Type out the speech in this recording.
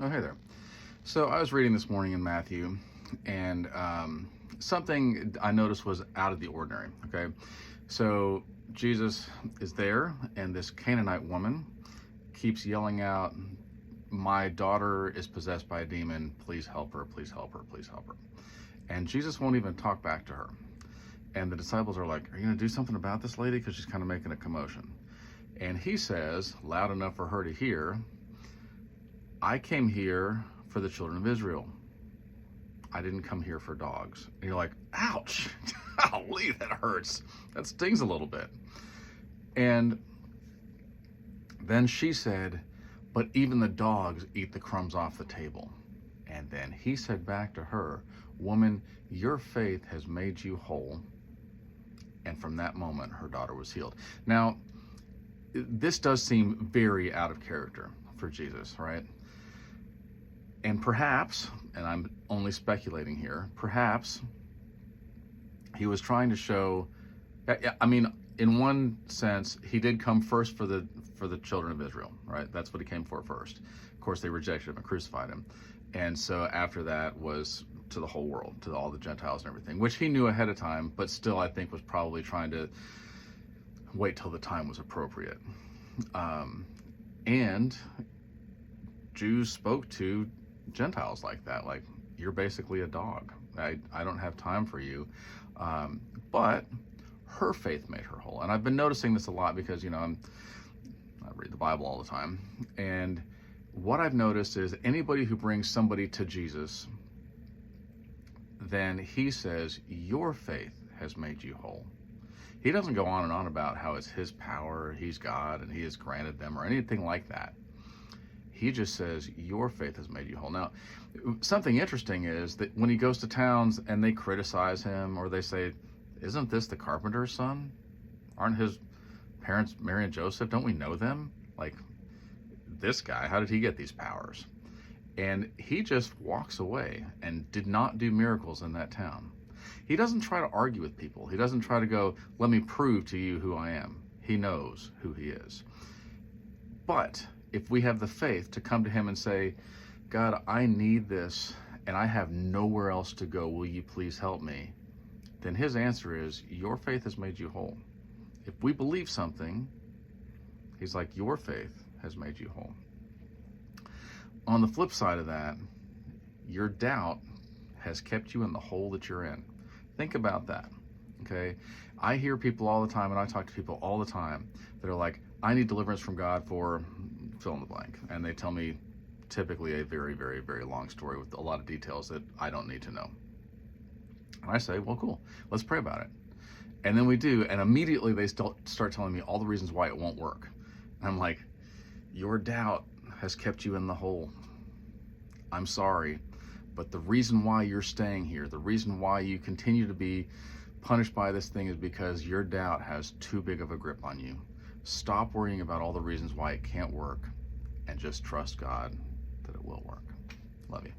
Oh, hey there. So I was reading this morning in Matthew, and something I noticed was out of the ordinary. Okay, so Jesus is there, and this Canaanite woman keeps yelling out, "My daughter is possessed by a demon. Please help her. Please help her. Please help her." And Jesus won't even talk back to her. And the disciples are like, "Are you going to do something about this lady? Because she's kind of making a commotion." And he says, loud enough for her to hear, "I came here for the children of Israel. I didn't come here for dogs." And you're like, ouch, golly, that hurts. That stings a little bit. And then she said, "But even the dogs eat the crumbs off the table." And then he said back to her, "Woman, your faith has made you whole." And from that moment, her daughter was healed. Now, this does seem very out of character for Jesus, right? And perhaps, and I'm only speculating here, perhaps he was trying to show, I mean, in one sense, he did come first for the children of Israel, right? That's what he came for first. Of course, they rejected him and crucified him. And so after that was to the whole world, to all the Gentiles and everything, which he knew ahead of time, but still I think was probably trying to wait till the time was appropriate. And Jews spoke to Gentiles like that, like, "You're basically a dog. I don't have time for you." But her faith made her whole. And I've been noticing this a lot because, I read the Bible all the time. And what I've noticed is anybody who brings somebody to Jesus, then he says, "Your faith has made you whole." He doesn't go on and on about how it's his power, he's God, and he has granted them or anything like that. He just says, "Your faith has made you whole." Now, something interesting is that when he goes to towns and they criticize him or they say, "Isn't this the carpenter's son? Aren't his parents Mary and Joseph? Don't we know them? Like, this guy, how did he get these powers?" And he just walks away and did not do miracles in that town. He doesn't try to argue with people. He doesn't try to go, "Let me prove to you who I am." He knows who he is. But if we have the faith to come to him and say, "God, I need this and I have nowhere else to go. Will you please help me?" Then his answer is, "Your faith has made you whole." If we believe something, he's like, "Your faith has made you whole." On the flip side of that, your doubt has kept you in the hole that you're in. Think about that, okay? I hear people all the time, and I talk to people all the time that are like, "I need deliverance from God for fill in the blank." And they tell me typically a very, very, very long story with a lot of details that I don't need to know. And I say, "Well, cool, let's pray about it." And then we do, and immediately they start telling me all the reasons why it won't work. And I'm like, "Your doubt has kept you in the hole. I'm sorry, but the reason why you're staying here, the reason why you continue to be punished by this thing is because your doubt has too big of a grip on you. Stop worrying about all the reasons why it can't work and just trust God that it will work." Love you.